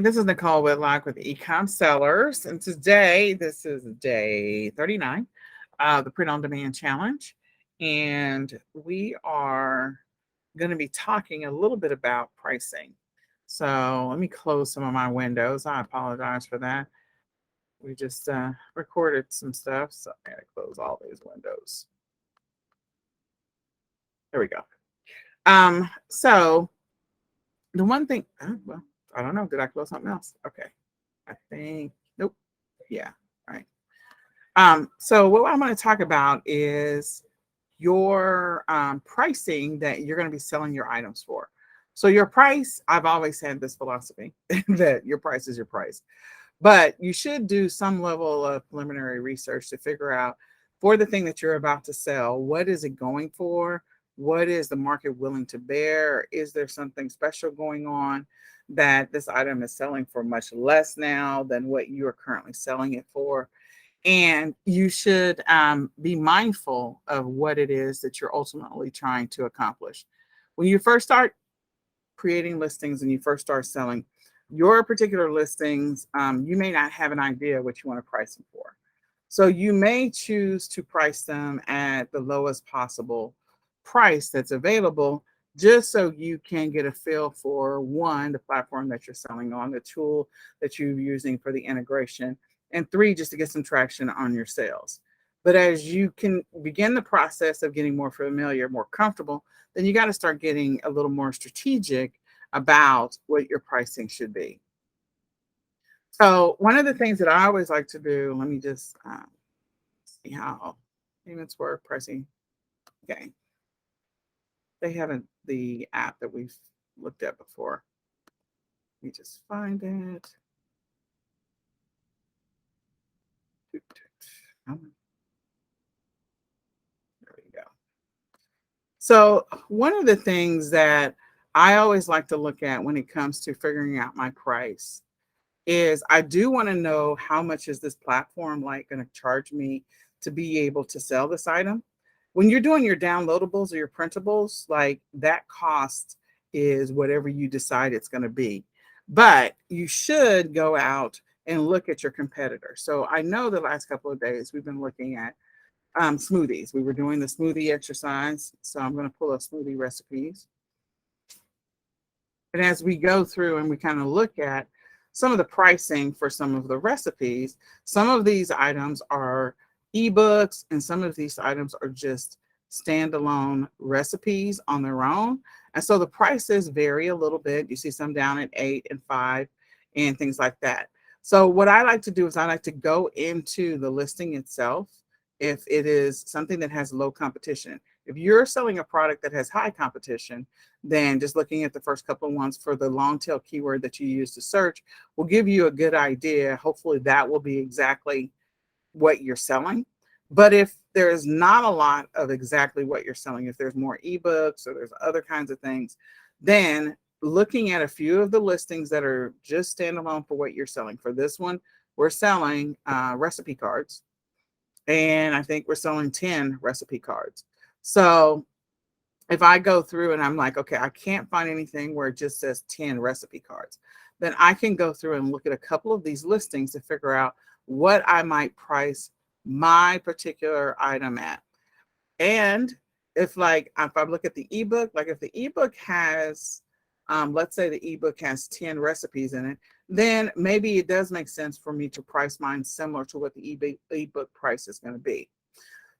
This is Nicole Whitlock with eCom Sellers, and today this is day 39 of the Print on Demand Challenge, and we are going to be talking a little bit about pricing. So let me close some of my windows. I apologize for that. We just recorded some stuff, so I got to close all these windows. There we go. So the one thing, well, I don't know. Did I close something else? Okay. I think, nope. Yeah. All right. So what I'm going to talk about is your pricing that you're going to be selling your items for. So your price, I've always had this philosophy that your price is your price, but you should do some level of preliminary research to figure out for the thing that you're about to sell, what is it going for? What is the market willing to bear? Is there something special going on that this item is selling for much less now than what you are currently selling it for? And you should be mindful of what it is that you're ultimately trying to accomplish. When you first start creating listings and you first start selling your particular listings, you may not have an idea what you want to price them for. So you may choose to price them at the lowest possible price that's available, just so you can get a feel for one, the platform that you're selling on, the tool that you're using for the integration, and three, just to get some traction on your sales. But as you can begin the process of getting more familiar, more comfortable, then you got to start getting a little more strategic about what your pricing should be. So one of the things that I always like to do, let me just see how payments work, pricing. Okay. They haven't the app that we've looked at before. Let me just find it. There we go. So one of the things that I always like to look at when it comes to figuring out my price is I do want to know how much is this platform like going to charge me to be able to sell this item. When you're doing your downloadables or your printables, like that cost is whatever you decide it's going to be. But you should go out and look at your competitor. So I know the last couple of days we've been looking at smoothies. We were doing the smoothie exercise. So I'm going to pull up smoothie recipes. And as we go through and we kind of look at some of the pricing for some of the recipes, some of these items are ebooks and some of these items are just standalone recipes on their own. And so the prices vary a little bit. You see some down at 8 and 5 and things like that. So what I like to do is I like to go into the listing itself if it is something that has low competition. If you're selling a product that has high competition, then just looking at the first couple of ones for the long tail keyword that you use to search will give you a good idea. Hopefully that will be exactly what you're selling. But if there's not a lot of exactly what you're selling, if there's more ebooks or there's other kinds of things, then looking at a few of the listings that are just standalone for what you're selling. For this one, we're selling recipe cards, and I think we're selling 10 recipe cards. So if I go through and I'm like, okay, I can't find anything where it just says 10 recipe cards, then I can go through and look at a couple of these listings to figure out what I might price my particular item at. And if I look at the ebook, like if the ebook has, let's say the ebook has 10 recipes in it, then maybe it does make sense for me to price mine similar to what the ebook price is going to be.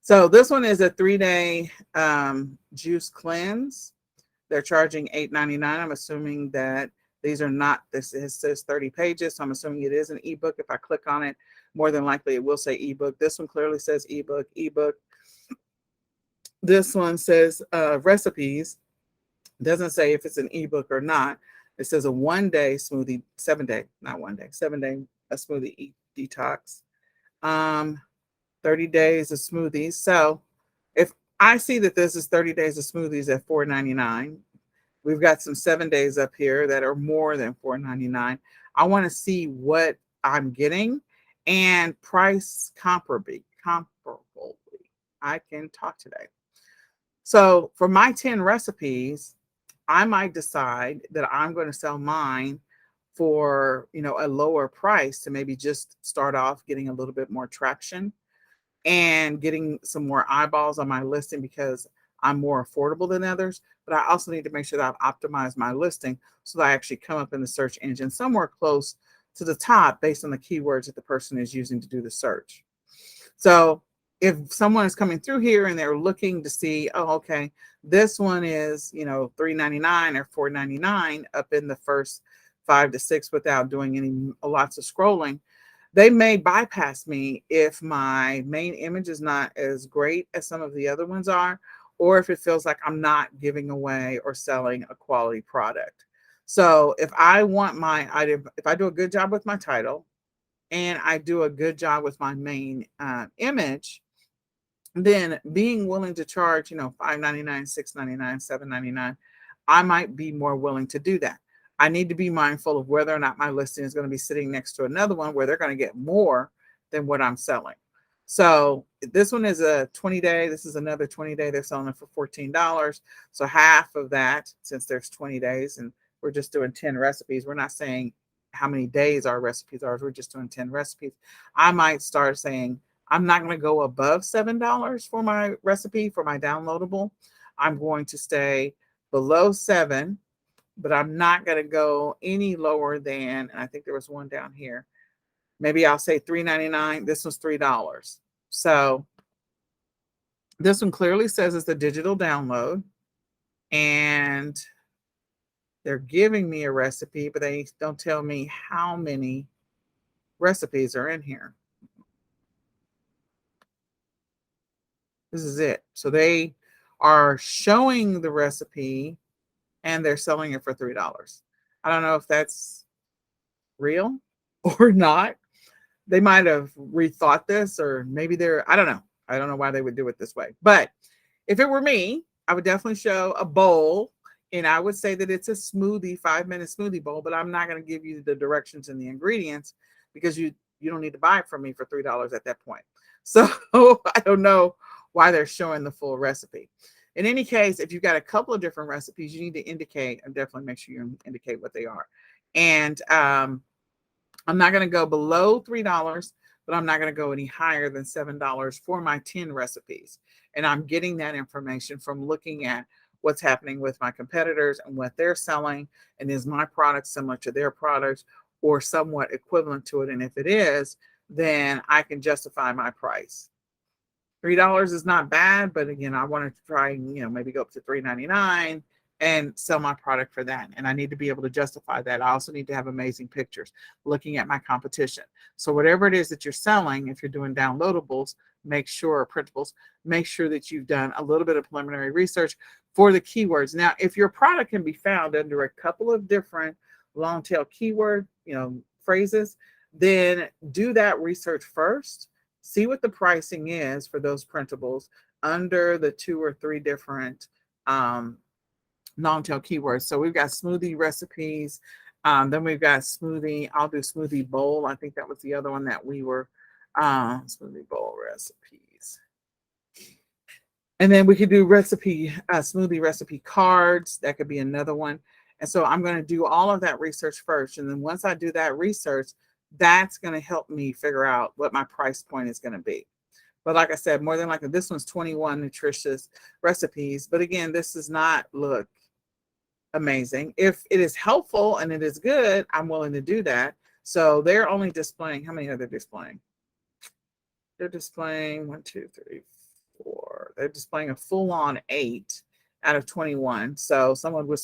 So this one is a 3-day juice cleanse. They're charging $8.99. I'm assuming that these are not, this it says 30 pages. So I'm assuming it is an ebook. If I click on it, more than likely it will say ebook. This one clearly says ebook. This one says recipes. Doesn't say if it's an ebook or not. It says a 1-day smoothie, 7-day, not 1 day, 7-day a smoothie detox. 30 days of smoothies. So if I see that this is 30 days of smoothies at $4.99, we've got some 7 days up here that are more than $4.99. I want to see what I'm getting and price comparably. I can talk today. So for my 10 recipes, I might decide that I'm going to sell mine for, a lower price to maybe just start off getting a little bit more traction and getting some more eyeballs on my listing because I'm more affordable than others. But I also need to make sure that I've optimized my listing so that I actually come up in the search engine somewhere close to the top based on the keywords that the person is using to do the search. So if someone is coming through here and they're looking to see, oh, okay, this one is, $3.99 or $4.99 up in the first 5 to 6 without doing any lots of scrolling, they may bypass me if my main image is not as great as some of the other ones are, or if it feels like I'm not giving away or selling a quality product. So if I want my item, if I do a good job with my title and I do a good job with my main image, then being willing to charge, $5.99, $6.99, $7.99, I might be more willing to do that. I need to be mindful of whether or not my listing is going to be sitting next to another one where they're going to get more than what I'm selling. So this one is a 20-day. This is another 20-day. They're selling it for $14. So half of that, since there's 20 days and we're just doing 10 recipes, we're not saying how many days our recipes are. We're just doing 10 recipes. I might start saying, I'm not going to go above $7 for my recipe, for my downloadable. I'm going to stay below $7, but I'm not going to go any lower than, and I think there was one down here. Maybe I'll say $3.99. This was $3. So this one clearly says it's a digital download, and they're giving me a recipe, but they don't tell me how many recipes are in here. This is it. So they are showing the recipe and they're selling it for $3. I don't know if that's real or not. They might have rethought this, or maybe I don't know. I don't know why they would do it this way. But if it were me, I would definitely show a bowl, and I would say that it's a smoothie, 5-minute smoothie bowl, but I'm not going to give you the directions and the ingredients because you don't need to buy it from me for $3 at that point. So I don't know why they're showing the full recipe. In any case, if you've got a couple of different recipes, you need to indicate, and definitely make sure you indicate what they are. And I'm not going to go below $3, but I'm not going to go any higher than $7 for my 10 recipes. And I'm getting that information from looking at what's happening with my competitors and what they're selling. And is my product similar to their products or somewhat equivalent to it? And if it is, then I can justify my price. $3 is not bad, but again, I want to try, maybe go up to $3.99 and sell my product for that. And I need to be able to justify that. I also need to have amazing pictures looking at my competition. So whatever it is that you're selling, if you're doing downloadables, or printables, make sure that you've done a little bit of preliminary research for the keywords. Now, if your product can be found under a couple of different long tail keyword, phrases, then do that research first. See what the pricing is for those printables under the 2 or 3 different long tail keywords. So we've got smoothie recipes. Then we've got smoothie. I'll do smoothie bowl. I think that was the other one that we were smoothie bowl recipes. And then we could do smoothie recipe cards. That could be another one. And so I'm going to do all of that research first. And then once I do that research, that's going to help me figure out what my price point is going to be. But like I said, more than likely, this one's 21 nutritious recipes. But again, this does not look amazing. If it is helpful and it is good, I'm willing to do that. So they're only displaying, how many are they displaying? They're displaying 1, 2, 3, 4. They're displaying a full-on 8 out of 21. So someone would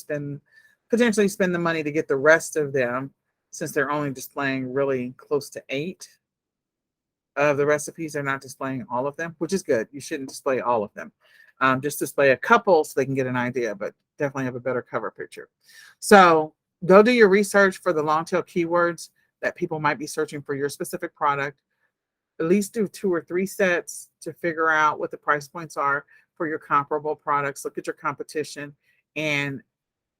potentially spend the money to get the rest of them, since they're only displaying really close to 8 of the recipes. They're not displaying all of them, which is good. You shouldn't display all of them. Just display a couple so they can get an idea, but definitely have a better cover picture. So go do your research for the long tail keywords that people might be searching for your specific product. At least do 2 or 3 sets to figure out what the price points are for your comparable products. Look at your competition and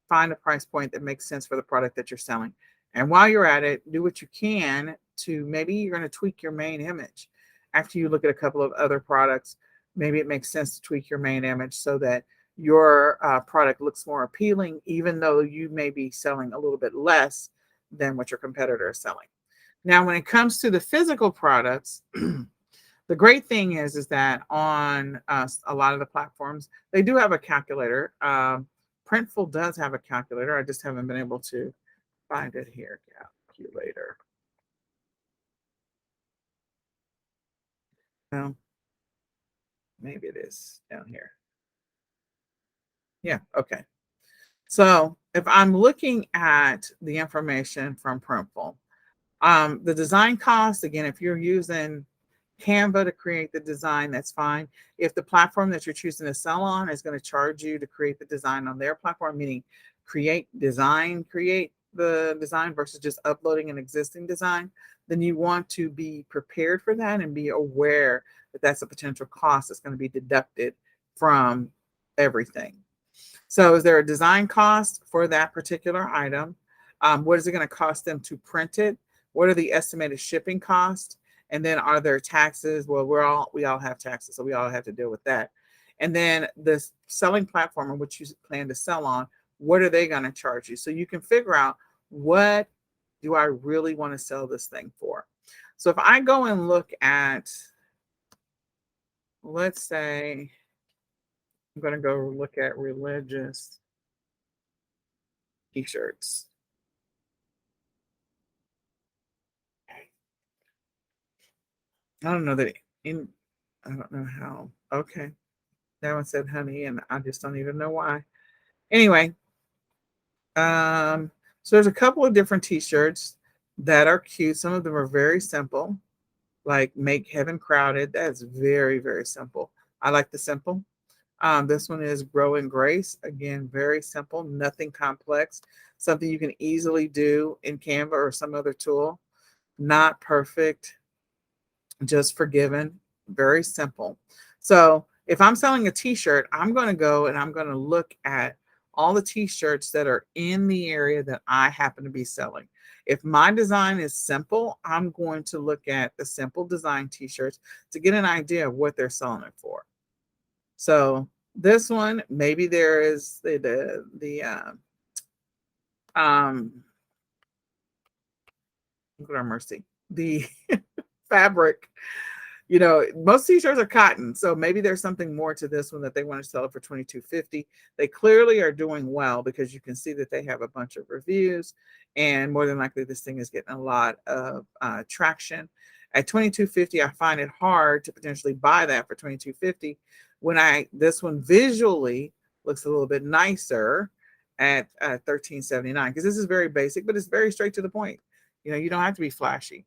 find a price point that makes sense for the product that you're selling. And while you're at it, do what you can to, maybe you're going to tweak your main image. After you look at a couple of other products, maybe it makes sense to tweak your main image so that your product looks more appealing, even though you may be selling a little bit less than what your competitor is selling. Now, when it comes to the physical products, the great thing is that on a lot of the platforms, they do have a calculator. Printful does have a calculator. I just haven't been able to find it here. Calculator. Well, maybe it is down here. Yeah, okay. So if I'm looking at the information from Printful, the design cost, again, if you're using Canva to create the design, that's fine. If the platform that you're choosing to sell on is going to charge you to create the design on their platform, meaning create the design versus just uploading an existing design, then you want to be prepared for that and be aware that that's a potential cost that's going to be deducted from everything. So is there a design cost for that particular item? What is it going to cost them to print it? What are the estimated shipping costs? And then are there taxes? Well, we all have taxes, so we all have to deal with that. And then the selling platform in which you plan to sell on, what are they going to charge you? So you can figure out, what do I really want to sell this thing for? So if I go and look at, let's say, I'm going to go look at religious t-shirts. I don't know that I don't know how. Okay. That one said honey, and I just don't even know why. Anyway, so there's a couple of different t-shirts that are cute. Some of them are very simple, like Make Heaven Crowded. That's very, very simple. I like the simple. This one is Grow in Grace. Again, very simple, nothing complex. Something you can easily do in Canva or some other tool. Not perfect, just forgiven, very simple. So if I'm selling a t-shirt, I'm going to go and I'm going to look at all the t-shirts that are in the area that I happen to be selling. If my design is simple, I'm going to look at the simple design t-shirts to get an idea of what they're selling it for. So this one, maybe there is mercy, the fabric. Most t-shirts are cotton, so maybe there's something more to this one that they want to sell it for $22.50. They clearly are doing well because you can see that they have a bunch of reviews, and more than likely this thing is getting a lot of traction. At $22.50, I find it hard to potentially buy that for $22.50 when this one visually looks a little bit nicer at $13.79, because this is very basic, but it's very straight to the point. You don't have to be flashy.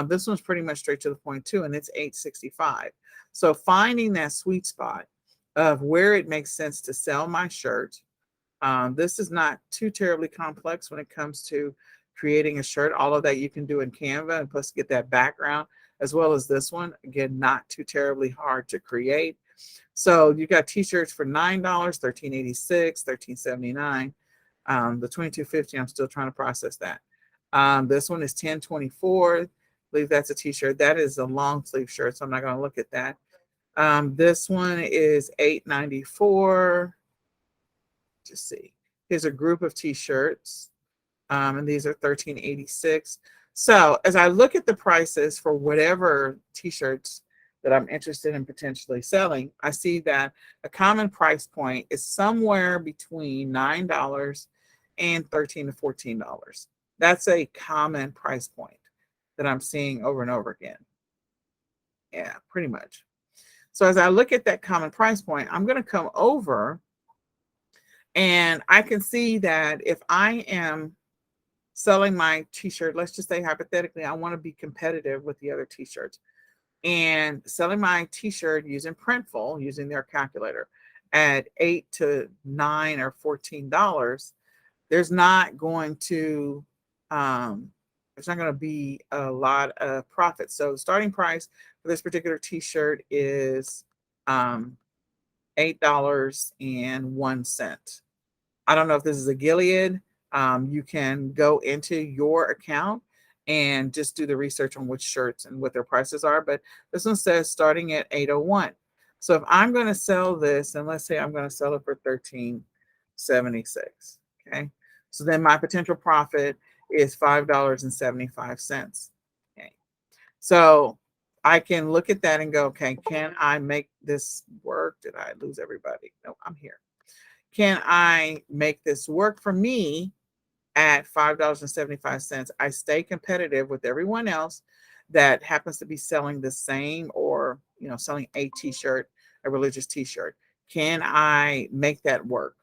This one's pretty much straight to the point too, and it's $8.65. So finding that sweet spot of where it makes sense to sell my shirt. This is not too terribly complex when it comes to creating a shirt. All of that you can do in Canva, and plus get that background, as well as this one. Again, not too terribly hard to create. So you got t-shirts for $9, $13.86, $13.79. The $22.50, I'm still trying to process that. This one is $10.24. I believe that's a t-shirt. That is a long sleeve shirt, so I'm not going to look at that. This one is $8.94. Just see. Here's a group of t-shirts, and these are $13.86. So as I look at the prices for whatever t-shirts that I'm interested in potentially selling, I see that a common price point is somewhere between $9 and $13 to $14. That's a common price point that I'm seeing over and over again. Yeah, pretty much. So as I look at that common price point, I'm going to come over and I can see that if I am selling my t-shirt, let's just say hypothetically, I want to be competitive with the other t-shirts, and selling my t-shirt using Printful, using their calculator at $8 to $9 or $14, there's not going to be a lot of profit. So the starting price for this particular t-shirt is $8.01. I don't know if this is a Gilead. You can go into your account and just do the research on which shirts and what their prices are. But this one says starting at $8.01. So if I'm going to sell this, and let's say I'm going to sell it for $13.76, okay? So then my potential profit is $5.75. Okay. So I can look at that and go, okay, can I make this work? Did I lose everybody? No, I'm here. Can I make this work for me at $5.75? I stay competitive with everyone else that happens to be selling the same, or selling a t-shirt, a religious t-shirt. Can I make that work?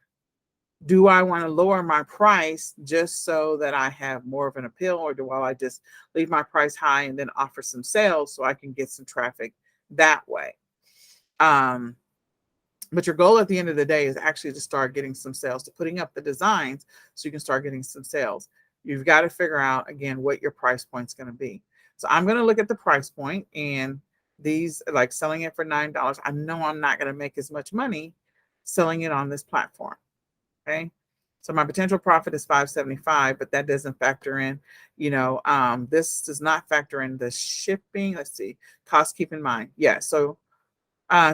Do I want to lower my price just so that I have more of an appeal, or do I just leave my price high and then offer some sales so I can get some traffic that way? But your goal at the end of the day is actually to start getting some sales, to putting up the designs so you can start getting some sales. You've got to figure out, again, what your price point is going to be. So I'm going to look at the price point, and these, like selling it for $9, I know I'm not going to make as much money selling it on this platform. Okay. So my potential profit is 575, but that doesn't factor in, this does not factor in the shipping. Let's see, cost, keep in mind. Yeah. So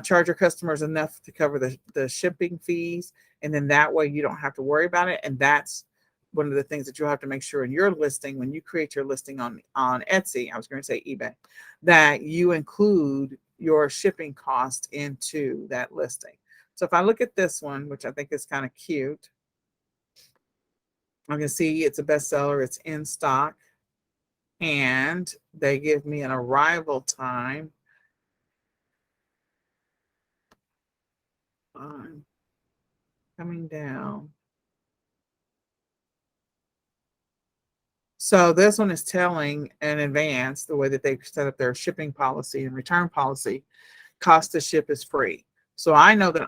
charge your customers enough to cover the shipping fees. And then that way you don't have to worry about it. And that's one of the things that you'll have to make sure in your listing, when you create your listing on Etsy, I was going to say eBay, that you include your shipping cost into that listing. So if I look at this one, which I think is kind of cute, I can see it's a bestseller, it's in stock, and they give me an arrival time. I'm coming down. So this one is telling in advance, the way that they set up their shipping policy and return policy, cost to ship is free. So I know that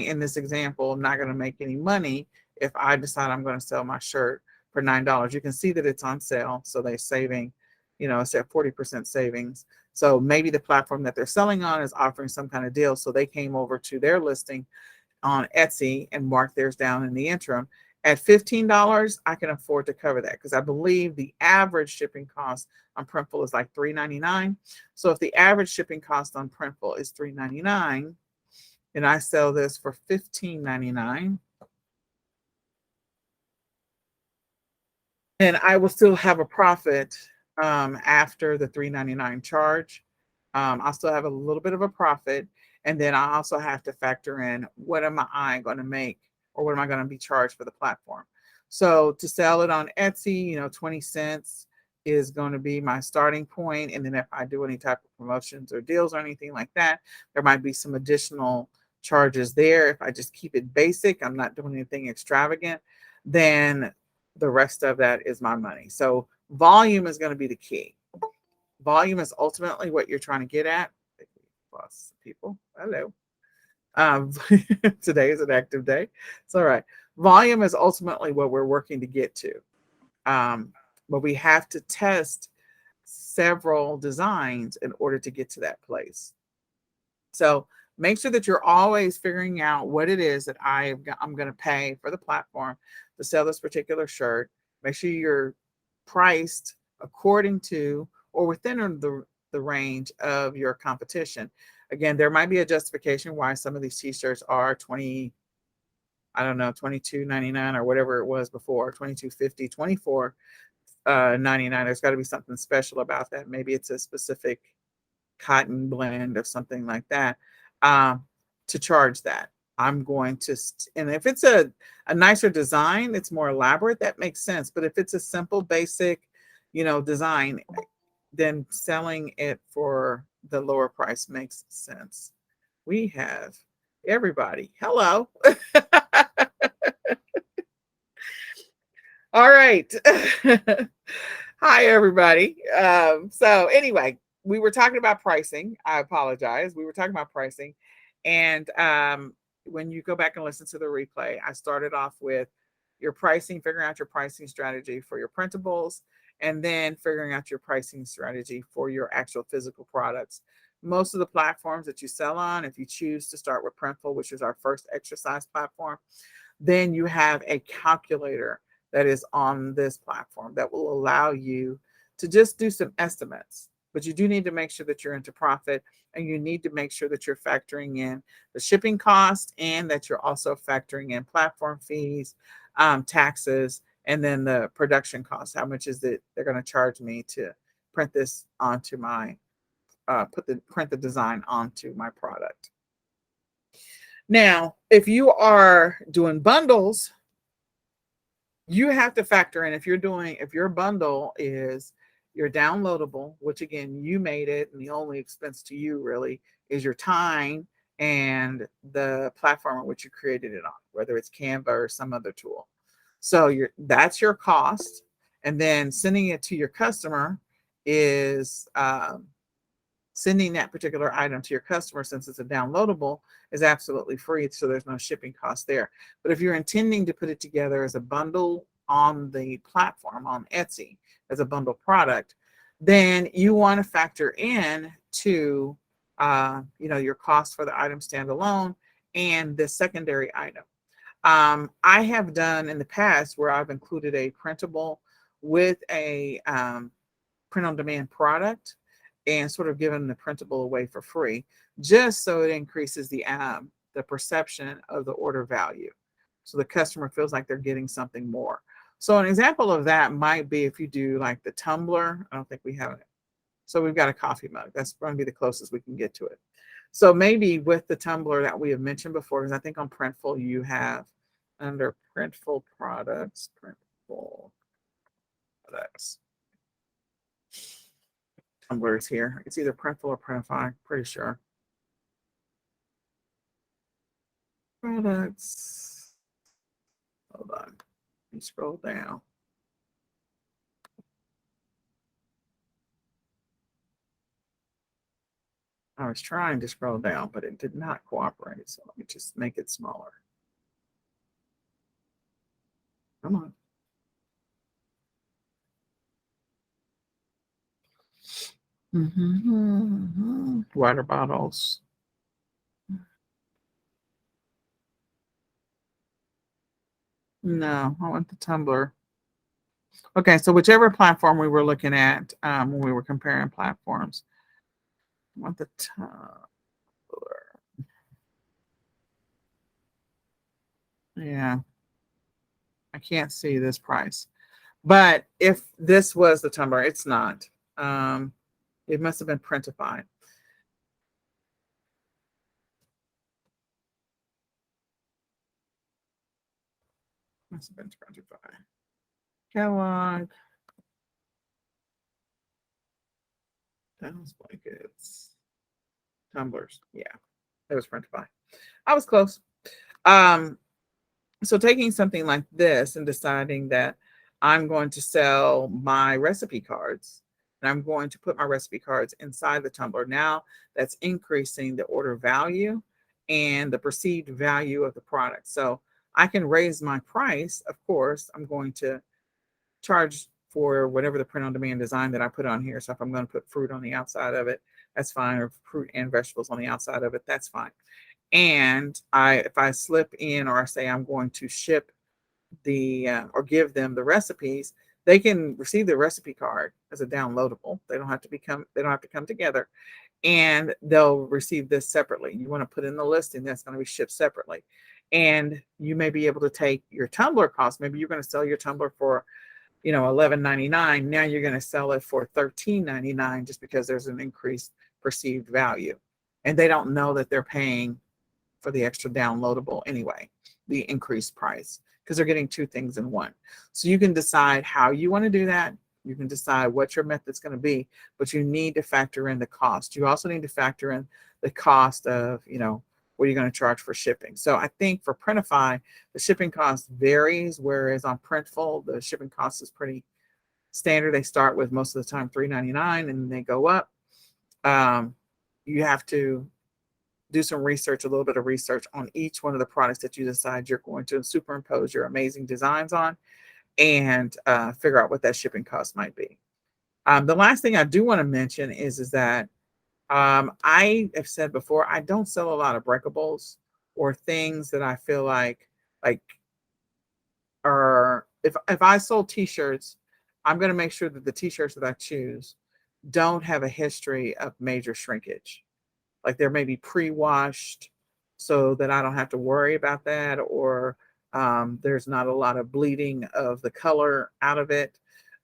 in this example, I'm not going to make any money if I decide I'm going to sell my shirt for $9. You can see that it's on sale. So they're saving, it's at 40% savings. So maybe the platform that they're selling on is offering some kind of deal. So they came over to their listing on Etsy and marked theirs down in the interim. At $15, I can afford to cover that because I believe the average shipping cost on Printful is like $3.99. So if the average shipping cost on Printful is $3.99, and I sell this for $15.99, and I will still have a profit after the $3.99 charge. I'll still have a little bit of a profit. And then I also have to factor in, what am I going to make, or what am I going to be charged for the platform? So to sell it on Etsy, 20 cents is going to be my starting point. And then if I do any type of promotions or deals or anything like that, there might be some additional charges there. If I just keep it basic, I'm not doing anything extravagant, then the rest of that is my money. So volume is going to be the key. Volume is ultimately what you're trying to get at. Plus people, hello. Today is an active day. It's all right. Volume is ultimately what we're working to get to. But we have to test several designs in order to get to that place. So make sure that you're always figuring out what it is that I'm going to pay for the platform to sell this particular shirt. Make sure you're priced according to or within the range of your competition. Again, there might be a justification why some of these t-shirts are $22.99 or whatever it was before, $22.50, $24.99. There's got to be something special about that. Maybe it's a specific cotton blend or something like that, to charge that. I'm going to, and if it's a nicer design, it's more elaborate, that makes sense. But if it's a simple, basic, design, then selling it for the lower price makes sense. We have everybody. Hello. All right. Hi, everybody. So anyway, we were talking about pricing. I apologize. We were talking about pricing. And when you go back and listen to the replay, I started off with your pricing, figuring out your pricing strategy for your printables, and then figuring out your pricing strategy for your actual physical products. Most of the platforms that you sell on, if you choose to start with Printful, which is our first exercise platform, then you have a calculator that is on this platform that will allow you to just do some estimates. But you do need to make sure that you're into profit, and you need to make sure that you're factoring in the shipping cost, and that you're also factoring in platform fees, taxes, and then the production cost. How much is it they're going to charge me to print this onto my print the design onto my product. Now, if you are doing bundles, you have to factor in if your bundle is your downloadable, which again, you made it, and the only expense to you really is your time and the platform on which you created it on, whether it's Canva or some other tool. So that's your cost. And then sending it to your customer is sending that particular item to your customer, since it's a downloadable, is absolutely free. So there's no shipping cost there. But if you're intending to put it together as a bundle on the platform, on Etsy, as a bundle product, then you want to factor in to your cost for the item standalone and the secondary item. I have done in the past where I've included a printable with a print on demand product and sort of given the printable away for free, just so it increases the perception of the order value. So the customer feels like they're getting something more. So an example of that might be if you do like the tumbler. I don't think we have it. So we've got a coffee mug. That's going to be the closest we can get to it. So maybe with the tumbler that we have mentioned before, because I think on Printful you have under Printful products, tumblers here. It's either Printful or Printify, pretty sure. Products. Hold on. Let me scroll down. I was trying to scroll down, but it did not cooperate. So let me just make it smaller. Come on. Water bottles. No, I want the tumbler. Okay, so whichever platform we were looking at when we were comparing platforms, I want the tumbler. Yeah, I can't see this price. But if this was the tumbler, it's not. It must have been Printify. Must have been Printify. Kellogg. Dallas blankets. Tumblers. Yeah, it was Printify. I was close. So taking something like this and deciding that I'm going to sell my recipe cards and I'm going to put my recipe cards inside the tumbler. Now that's increasing the order value and the perceived value of the product. So I can raise my price. Of course, I'm going to charge for whatever the print on demand design that I put on here. So if I'm going to put fruit on the outside of it, that's fine. Or fruit and vegetables on the outside of it, that's fine. And if I slip in or I say I'm going to ship or give them the recipes, they can receive the recipe card as a downloadable. They don't have to come together, and they'll receive this separately. You want to put in the listing that's going to be shipped separately, and you may be able to take your tumbler cost. Maybe you're going to sell your tumbler for $11.99. Now you're going to sell it for $13.99 just because there's an increased perceived value, and they don't know that they're paying for the extra downloadable anyway, the increased price, because they're getting two things in one. So you can decide how you want to do that. You can decide what your method's going to be, but you need to factor in the cost. You also need to factor in the cost of, what are you going to charge for shipping? So I think for Printify, the shipping cost varies, whereas on Printful, the shipping cost is pretty standard. They start with most of the time $3.99 and they go up. You have to do some research, a little bit of research on each one of the products that you decide you're going to superimpose your amazing designs on, and figure out what that shipping cost might be. The last thing I do want to mention is that I have said before, I don't sell a lot of breakables or things that I feel like are, if I sold t-shirts, I'm going to make sure that the t-shirts that I choose don't have a history of major shrinkage. Like they're maybe pre-washed so that I don't have to worry about that, or There's not a lot of bleeding of the color out of it.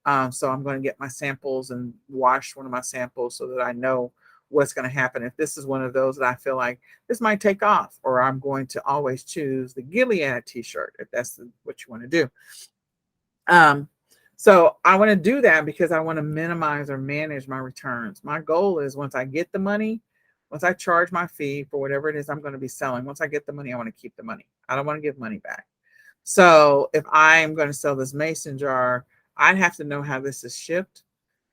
So I'm going to get my samples and wash one of my samples so that I know what's going to happen. If this is one of those that I feel like this might take off, or I'm going to always choose the Gilead t-shirt if that's what you want to do. So I want to do that because I want to minimize or manage my returns. My goal is once I get the money, once I charge my fee for whatever it is I'm going to be selling, once I get the money, I want to keep the money. I don't want to give money back. So if I'm going to sell this mason jar, I'd have to know how this is shipped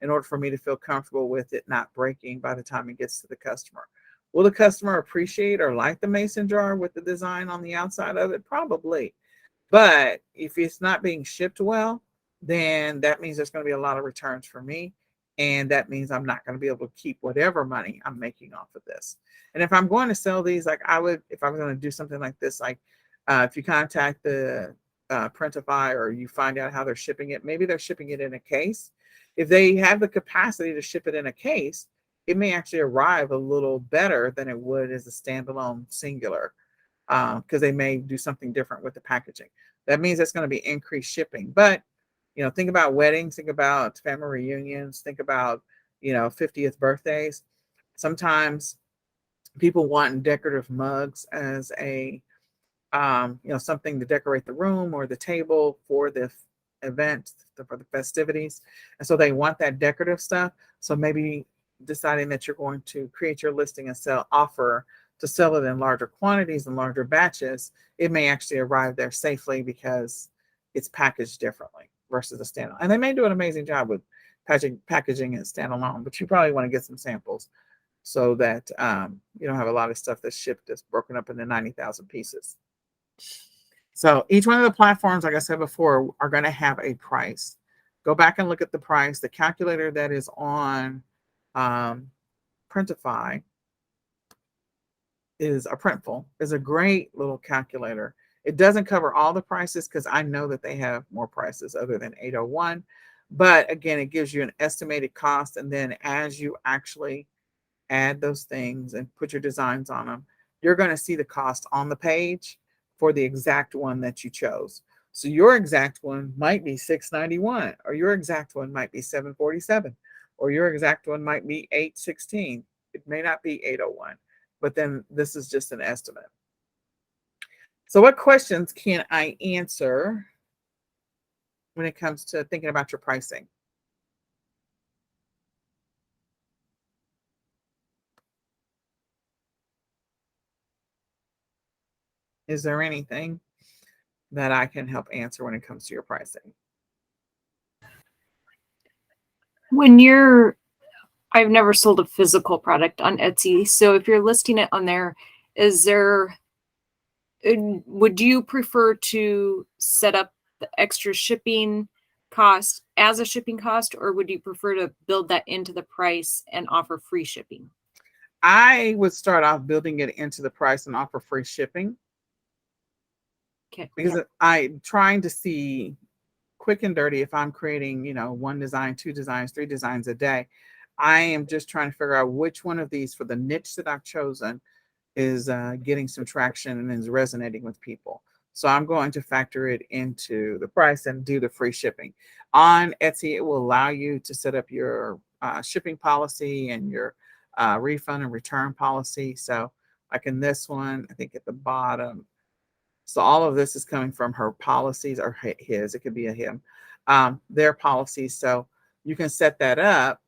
in order for me to feel comfortable with it not breaking by the time it gets to the customer. Will the customer appreciate or like the mason jar with the design on the outside of it? Probably. But if it's not being shipped well, then that means there's going to be a lot of returns for me. And that means I'm not going to be able to keep whatever money I'm making off of this. And if I'm going to sell these, like I would, if I was going to do something like this, like if you contact the Printify or you find out how they're shipping it, maybe they're shipping it in a case. If they have the capacity to ship it in a case, it may actually arrive a little better than it would as a standalone singular, because they may do something different with the packaging. That means it's going to be increased shipping. But, think about weddings, think about family reunions, think about, 50th birthdays. Sometimes people want decorative mugs as a, something to decorate the room or the table for the event, for the festivities. And so they want that decorative stuff. So maybe deciding that you're going to create your listing and offer to sell it in larger quantities and larger batches, it may actually arrive there safely because it's packaged differently versus a standalone. And they may do an amazing job with packaging it standalone, but you probably want to get some samples so that you don't have a lot of stuff that's shipped that's broken up into 90,000 pieces. So each one of the platforms, like I said before, are going to have a price. Go back and look at the price. The calculator that is on Printify is a Printful, is a great little calculator. It doesn't cover all the prices because I know that they have more prices other than 801. But again, it gives you an estimated cost. And then as you actually add those things and put your designs on them, you're going to see the cost on the page for the exact one that you chose. So your exact one might be $691, or your exact one might be $747, or your exact one might be $816. It may not be $801, but then this is just an estimate. So what questions can I answer when it comes to thinking about your pricing? Is there anything that I can help answer when it comes to your pricing? I've never sold a physical product on Etsy. So if you're listing it on there, would you prefer to set up the extra shipping cost as a shipping cost, or would you prefer to build that into the price and offer free shipping? I would start off building it into the price and offer free shipping. Okay. Because I'm trying to see quick and dirty if I'm creating, one design, two designs, three designs a day. I am just trying to figure out which one of these for the niche that I've chosen is getting some traction and is resonating with people. So I'm going to factor it into the price and do the free shipping. On Etsy, it will allow you to set up your shipping policy and your refund and return policy. So like in this one, I think at the bottom, so all of this is coming from her policies, or his, it could be a him, their policies. So you can set that up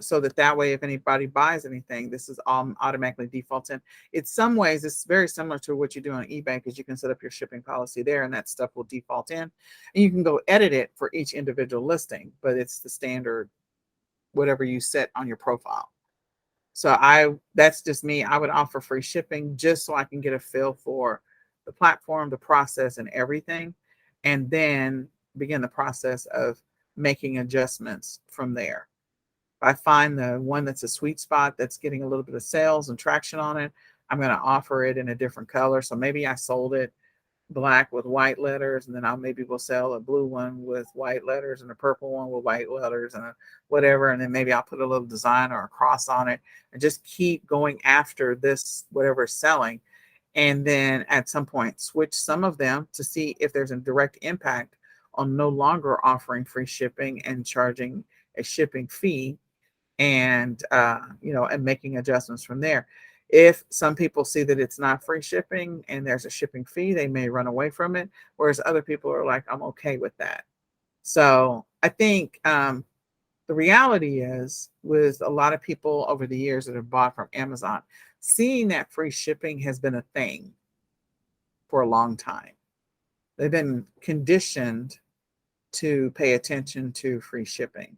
so that way, if anybody buys anything, this is all automatically defaults in. In some ways, it's very similar to what you do on eBay, because you can set up your shipping policy there and that stuff will default in. And you can go edit it for each individual listing, but it's the standard, whatever you set on your profile. So that's just me. I would offer free shipping just so I can get a feel for the platform, the process, and everything, and then begin the process of making adjustments from there. If I find the one that's a sweet spot that's getting a little bit of sales and traction on it, I'm going to offer it in a different color. So maybe I sold it black with white letters, and then maybe we'll sell a blue one with white letters and a purple one with white letters and whatever, and then maybe I'll put a little design or a cross on it and just keep going after this whatever's selling. and then at some point switch some of them to see if there's a direct impact on no longer offering free shipping and charging a shipping fee, and and making adjustments from there. If some people see that it's not free shipping and there's a shipping fee, they may run away from it, whereas other people are like, I'm okay with that. So I think the reality is, with a lot of people over the years that have bought from Amazon, seeing that free shipping has been a thing for a long time. They've been conditioned to pay attention to free shipping.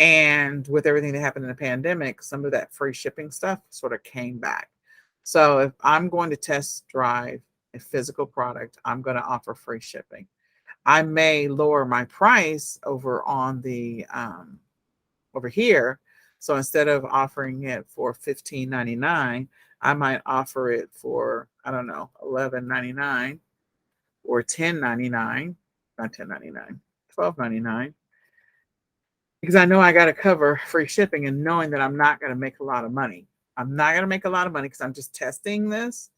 And with everything that happened in the pandemic, some of that free shipping stuff sort of came back. So if I'm going to test drive a physical product, I'm going to offer free shipping. I may lower my price over on the over here. So instead of offering it for $15.99, I might offer it for, I don't know, $11.99 or $10.99, not $10.99, $12.99, because I know I got to cover free shipping, and knowing that I'm not going to make a lot of money. I'm not going to make a lot of money because I'm just testing this.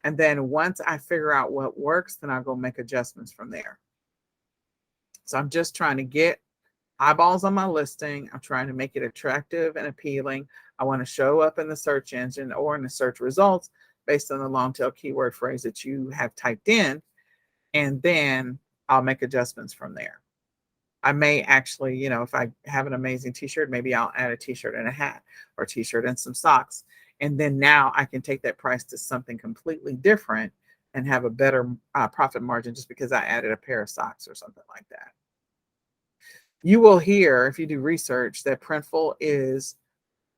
And then once I figure out what works, then I'll go make adjustments from there. So I'm just trying to get eyeballs on my listing. I'm trying to make it attractive and appealing. I want to show up in the search engine or in the search results based on the long tail keyword phrase that you have typed in. And then I'll make adjustments from there. I may actually, if I have an amazing t-shirt, maybe I'll add a t-shirt and a hat, or a t-shirt and some socks. And then now I can take that price to something completely different and have a better profit margin just because I added a pair of socks or something like that. You will hear, if you do research, that Printful is,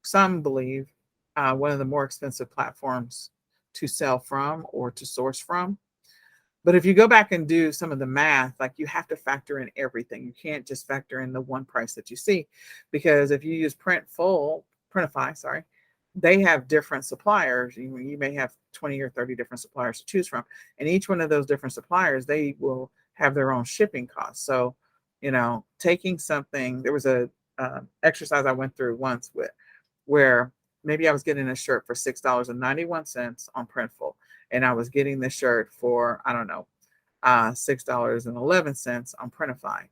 some believe, one of the more expensive platforms to sell from or to source from. But if you go back and do some of the math, like, you have to factor in everything. You can't just factor in the one price that you see, because if you use Printify, sorry, they have different suppliers. You may have 20 or 30 different suppliers to choose from. And each one of those different suppliers, they will have their own shipping costs. So, taking something, there was a exercise I went through once where maybe I was getting a shirt for $6.91 on Printful, and I was getting the shirt for, I don't know, $6.11 on Printify.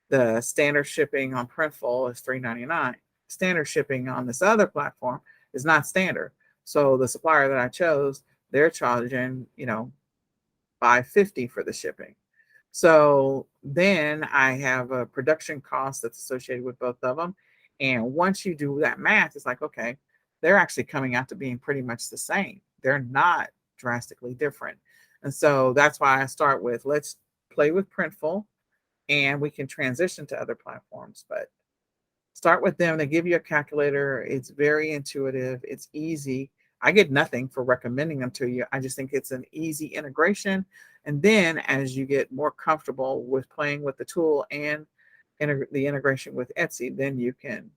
The standard shipping on Printful is $3.99. Standard shipping on this other platform is not standard. So the supplier that I chose, they're charging, $5.50 for the shipping. So then I have a production cost that's associated with both of them. And once you do that math, it's like, okay, they're actually coming out to being pretty much the same. They're not drastically different. And so that's why I start with, let's play with Printful, and we can transition to other platforms. But start with them. They give you a calculator. It's very intuitive. It's easy. I get nothing for recommending them to you. I just think it's an easy integration. And then as you get more comfortable with playing with the tool and the integration with Etsy, then you can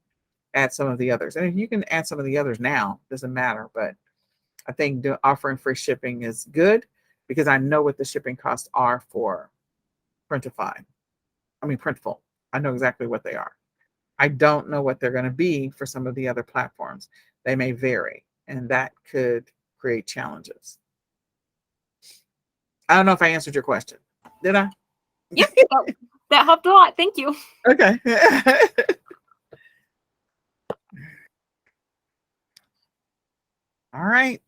add some of the others. And if you can add some of the others now, doesn't matter. But I think offering free shipping is good, because I know what the shipping costs are for Printful. I know exactly what they are. I don't know what they're going to be for some of the other platforms. They may vary, and that could create challenges. I don't know if I answered your question. Did I? Yep. That helped a lot. Thank you. Okay. All right.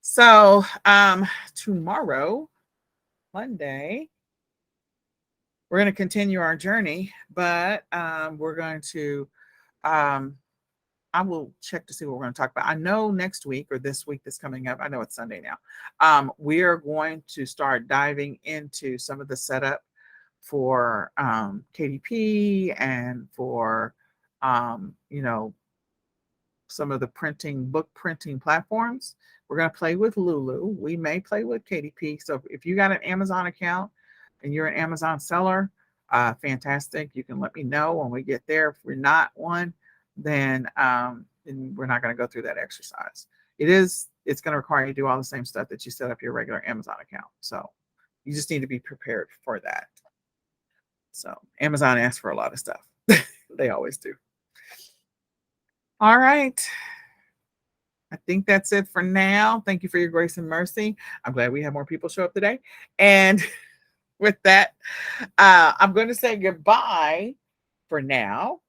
So tomorrow, Monday, we're going to continue our journey, but we're going to, I will check to see what we're going to talk about. I know next week, or this week that's coming up, I know it's Sunday now, we are going to start diving into some of the setup for KDP and for, some of the book printing platforms. We're going to play with Lulu. We may play with KDP. So if you got an Amazon account and you're an Amazon seller, fantastic. You can let me know when we get there. If we're not one, then we're not going to go through that exercise. It's going to require you to do all the same stuff that you set up your regular Amazon account. So you just need to be prepared for that. So Amazon asks for a lot of stuff. They always do. All right. I think that's it for now. Thank you for your grace and mercy. I'm glad we had more people show up today. And with that, I'm going to say goodbye for now.